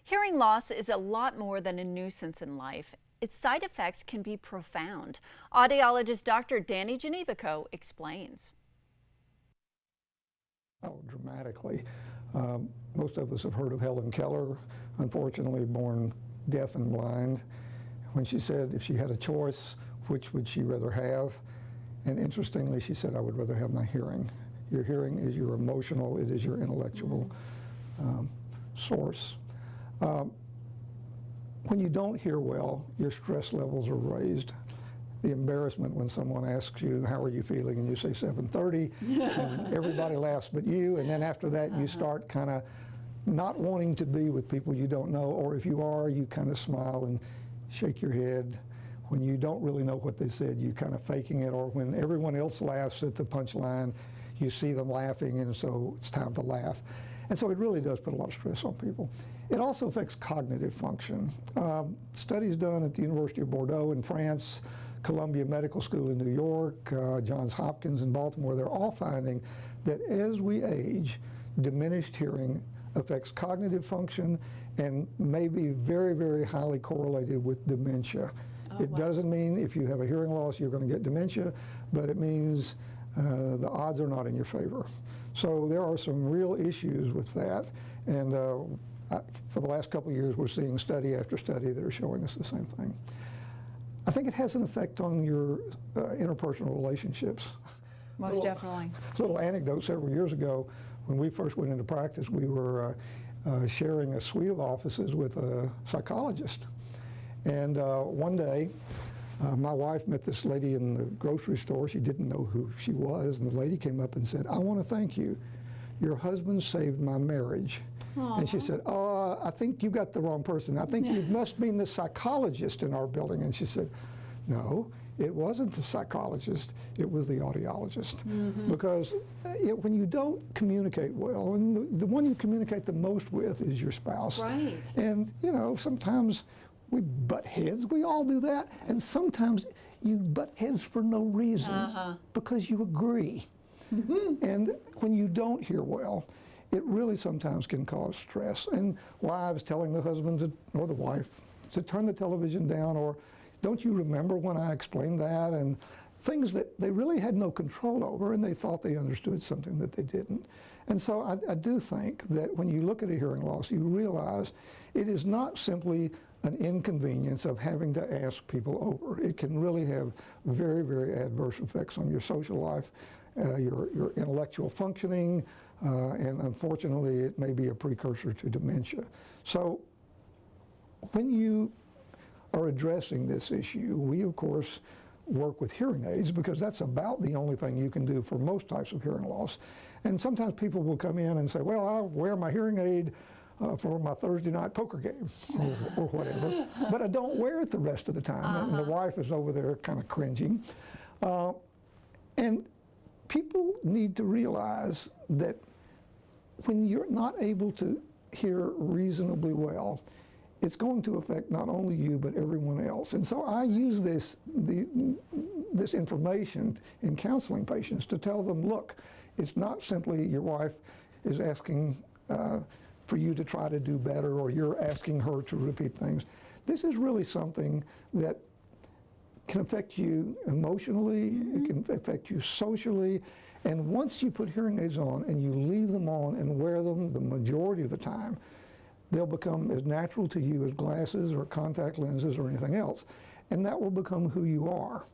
Hearing loss is a lot more than a nuisance in life. Its side effects can be profound. Audiologist Dr. Gnewikow explains. Oh, dramatically. Most of us have heard of Helen Keller, unfortunately born deaf and blind. When she said if she had a choice, which would she rather have? And interestingly, she said, I would rather have my hearing. Your hearing is your emotional, it is your intellectual source. When you don't hear well, your stress levels are raised. The embarrassment when someone asks you, how are you feeling? And you say 7:30, and everybody laughs but you, and then after that you start kind of not wanting to be with people you don't know, or if you are, you kind of smile and shake your head. When you don't really know what they said, you kind of faking it, or when everyone else laughs at the punchline, you see them laughing, and so it's time to laugh. And so it really does put a lot of stress on people. It also affects cognitive function. Studies done at the University of Bordeaux in France, Columbia Medical School in New York, Johns Hopkins in Baltimore, they're all finding that as we age, diminished hearing affects cognitive function and may be very, very highly correlated with dementia. It doesn't mean if you have a hearing loss you're going to get dementia, but it means the odds are not in your favor. So there are some real issues with that, and for the last couple of years we're seeing study after study that are showing us the same thing. I think it has an effect on your interpersonal relationships. Most definitely. Little anecdote, several years ago when we first went into practice, we were sharing a suite of offices with a psychologist. And one day, my wife met this lady in the grocery store. She didn't know who she was, and the lady came up and said, I want to thank you. Your husband saved my marriage. Aww. And she said, oh, I think you got the wrong person. I think you must mean the psychologist in our building. And she said, no, it wasn't the psychologist, it was the audiologist. Because when you don't communicate well, and the one you communicate the most with is your spouse. Right. And, you know, sometimes we butt heads, we all do that, and sometimes you butt heads for no reason because you agree. And when you don't hear well, it really sometimes can cause stress. And wives telling the husband or the wife to turn the television down, or don't you remember when I explained that? And things that they really had no control over, and they thought they understood something that they didn't. And so I do think that when you look at a hearing loss, you realize it is not simply an inconvenience of having to ask people over. It can really have very, very adverse effects on your social life, your intellectual functioning, and unfortunately it may be a precursor to dementia. So when you are addressing this issue, we of course work with hearing aids because that's about the only thing you can do for most types of hearing loss. And sometimes people will come in and say, well, I'll wear my hearing aid for my Thursday night poker game or whatever, but I don't wear it the rest of the time. And the wife is over there kind of cringing. And people need to realize that when you're not able to hear reasonably well, it's going to affect not only you but everyone else. And so I use this information in counseling patients to tell them, look, it's not simply your wife is asking for you to try to do better, or you're asking her to repeat things. This is really something that can affect you emotionally, it can affect you socially, and once you put hearing aids on and you leave them on and wear them the majority of the time, they'll become as natural to you as glasses or contact lenses or anything else, and that will become who you are.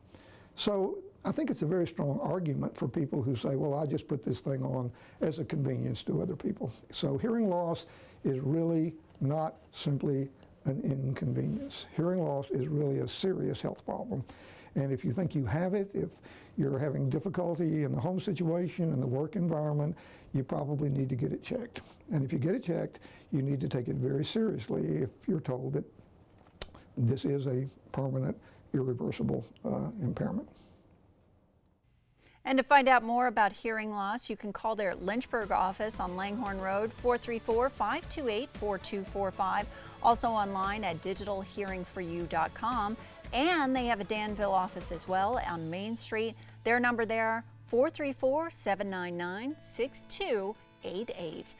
So I think it's a very strong argument for people who say, well, I just put this thing on as a convenience to other people. So hearing loss is really not simply an inconvenience. Hearing loss is really a serious health problem. And if you think you have it, if you're having difficulty in the home situation, in the work environment, you probably need to get it checked. And if you get it checked, you need to take it very seriously if you're told that this is a permanent, irreversible impairment. And to find out more about hearing loss, you can call their Lynchburg office on Langhorne Road, 434-528-4245. Also online at digitalhearingforyou.com. And they have a Danville office as well on Main Street. Their number there, 434-799-6288.